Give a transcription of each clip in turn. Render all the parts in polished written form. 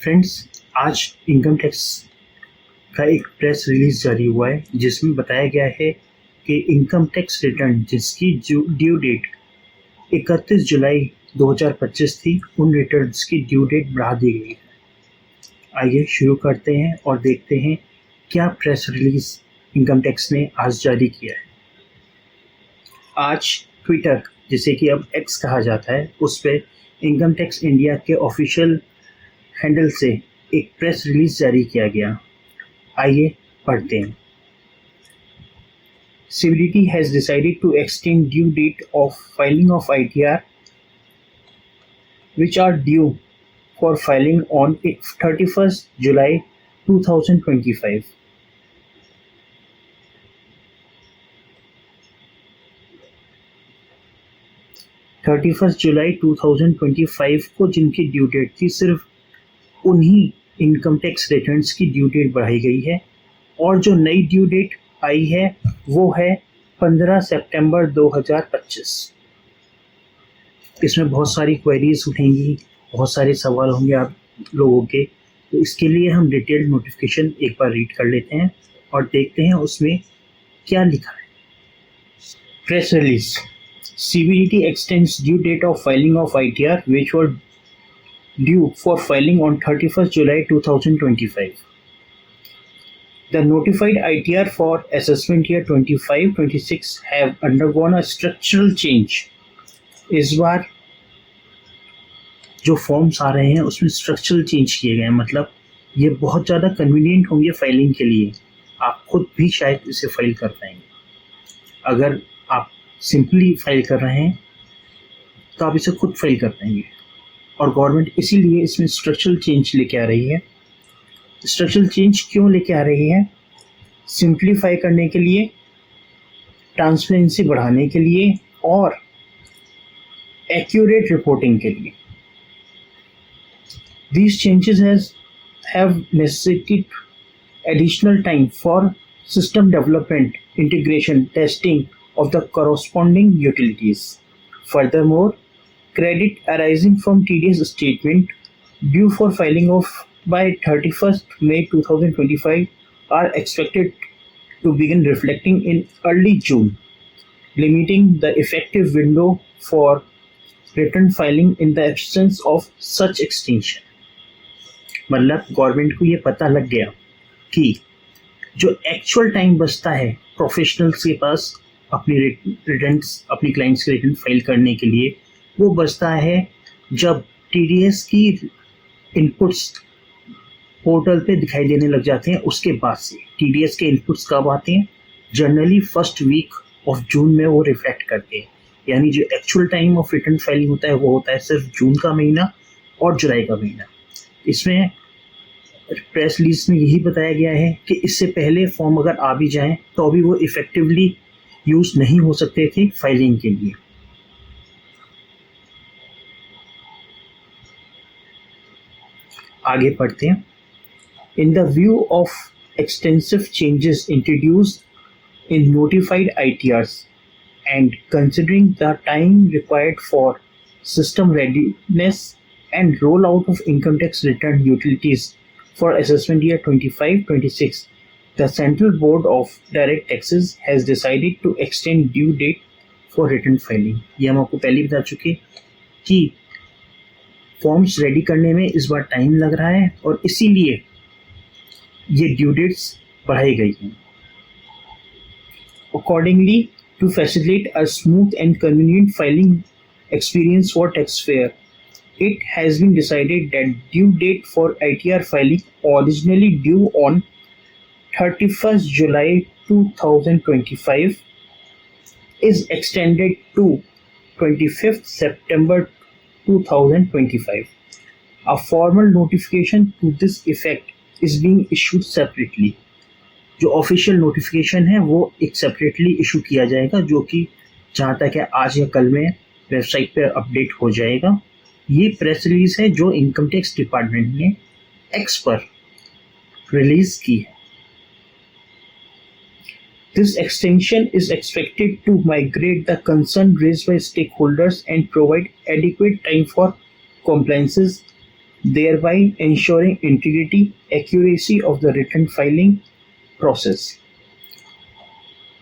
Friends, आज income tax का एक प्रेस रिलीज जारी हुआ है जिसमें बताया गया है कि इनकम टैक्स रिटर्न जिसकी ड्यू डेट 31 जुलाई 2025 थी, उन रिटर्न्स की ड्यू डेट बढ़ा दी गई है। आइए शुरू करते हैं और देखते हैं क्या प्रेस रिलीज इनकम टैक्स ने आज जारी किया है। आज ट्विटर, जिसे कि अब एक्स कहा जाता है, उस पर इनकम टैक्स इंडिया के ऑफिशियल हैंडल से एक प्रेस रिलीज जारी किया गया। आइए पढ़ते हैं। CBDT has decided to extend due date of filing of ITR which are due for filing on 31st July 2025. जुलाई 2025 को जिनकी ड्यू डेट थी, सिर्फ उन्हीं इनकम टैक्स रिटर्न्स की ड्यू डेट बढ़ाई गई है और जो नई ड्यू डेट आई है वो है 15 सितंबर 2025। इसमें बहुत सारी क्वेरीज उठेंगी, बहुत सारे सवाल होंगे आप लोगों के, तो इसके लिए हम डिटेल्ड नोटिफिकेशन एक बार रीड कर लेते हैं और देखते हैं उसमें क्या लिखा है। Press release. CBDT extends due date of filing of ITR which were due for filing on 31st July 2025. The notified ITR for assessment year 25-26 have undergone a structural change. इस बार जो फॉर्म्स आ रहे हैं उसमें स्ट्रक्चरल चेंज किए गए हैं, मतलब ये बहुत ज़्यादा कन्वीनियंट होंगे फाइलिंग के लिए। आप खुद भी शायद इसे फाइल कर पाएंगे। अगर आप सिंपली फाइल कर रहे हैं तो आप इसे खुद फाइल कर पाएंगे, और गवर्नमेंट इसीलिए इसमें स्ट्रक्चरल चेंज लेके आ रही है। स्ट्रक्चरल चेंज क्यों लेके आ रही है? सिंप्लीफाई करने के लिए, ट्रांसपेरेंसी बढ़ाने के लिए और एक्यूरेट रिपोर्टिंग के लिए। These changes have necessitated additional time for system development, integration, testing of the corresponding utilities. Furthermore, credit arising from TDS statement due for filing of by 31st May 2025 are expected to begin reflecting in early June, limiting the effective window for return filing in the absence of such extension. मतलब government को ये पता लग गया कि जो actual time बचता है प्रोफेशनल्स के पास अपनी रिटर्न्स, अपनी क्लाइंट्स के रिटर्न फाइल करने के लिए, वो बचता है जब TDS की इनपुट्स पोर्टल पे दिखाई देने लग जाते हैं। उसके बाद से TDS के इनपुट्स कब आते हैं? Generally first week of June में वो रिफ्लेक्ट करते हैं। यानी जो actual time of return filing होता है वो होता है सिर्फ जून का महीना और जुलाई का महीना। इसमें प्रेस रिलीज में यही बताया गया है कि इससे पहले फॉर्म अगर आ भी जाएं तो अभी वो इफेक्टिवली यूज नहीं हो सकते थे फाइलिंग के लिए। आगे पढ़ते हैं। In the view of extensive changes introduced in notified ITRs and considering the time required for system readiness and rollout of income tax return utilities for assessment year 25-26, the Central Board of Direct Taxes has decided to extend due date for return filing. ये हम आपको पहले बता चुके कि forms ready करने में इस बार टाइम लग रहा है और इसीलिए ये ड्यू डेट्स बढ़ाई गई हैं। Accordingly, to facilitate a smooth and convenient filing experience for taxpayer, it has been decided that due date for ITR filing, originally due on 31st July 2025, is extended to 25th September 2025. A formal notification to this effect is being issued separately. जो official notification है वो एक separately issue किया जाएगा, जो कि जहाँ तक है आज या कल में वेबसाइट पर अपडेट हो जाएगा। ये प्रेस रिलीज है जो इनकम टैक्स डिपार्टमेंट ने एक्स पर रिलीज की है। This extension is expected to migrate the concern raised by stakeholders and provide adequate time for compliances thereby ensuring integrity, accuracy of the return filing process.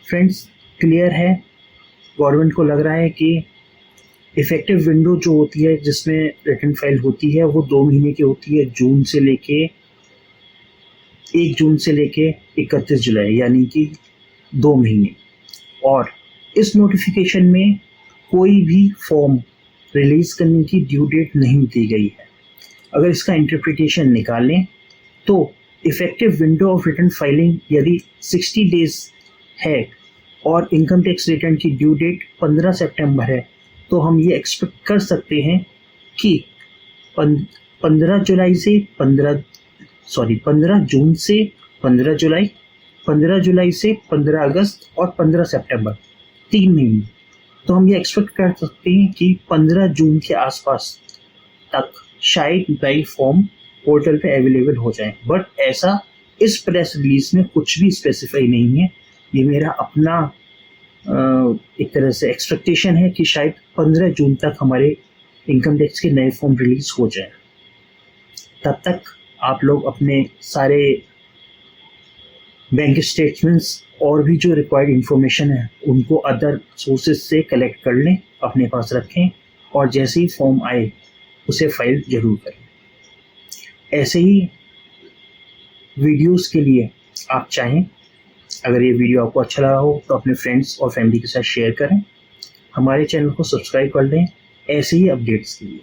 Friends, clear है? Government को लग रहा है कि effective window जो होती है जिसमें रिटर्न फाइल होती है वो 2 महीने की होती है, 1 जून से लेके 31 जुलाई, यानी कि 2 महीने। और इस नोटिफिकेशन में कोई भी फॉर्म रिलीज करने की ड्यू डेट नहीं दी गई है। अगर इसका इंटरप्रिटेशन निकालें तो effective window of return filing यदि 60 डेज है और इनकम टैक्स रिटर्न की ड्यू डेट 15 सितंबर है, तो हम ये एक्सपेक्ट कर सकते हैं कि 15 जून से 15 जुलाई, 15 जुलाई से 15 अगस्त और 15 सितंबर, 3 महीने। तो हम ये एक्सपेक्ट कर सकते हैं कि 15 जून के आसपास तक शायद नई फॉर्म पोर्टल पे अवेलेबल हो जाए, बट ऐसा इस प्रेस रिलीज में कुछ भी स्पेसिफाई नहीं है। ये मेरा अपना एक तरह से एक्सपेक्टेशन है कि शायद 15 जून तक हमारे इनकम टैक्स के नए फॉर्म रिलीज हो जाए। तब तक आप लोग अपने सारे बैंक स्टेटमेंट्स और भी जो रिक्वायर्ड इंफॉर्मेशन है उनको अदर सोर्सेज से कलेक्ट कर लें, अपने पास रखें और जैसे ही फॉर्म आए उसे फाइल जरूर करें। ऐसे ही वीडियोस के लिए आप चाहें, अगर ये वीडियो आपको अच्छा लगा हो तो अपने फ्रेंड्स और फैमिली के साथ शेयर करें। हमारे चैनल को सब्सक्राइब कर लें ऐसे ही अपडेट्स के लिए।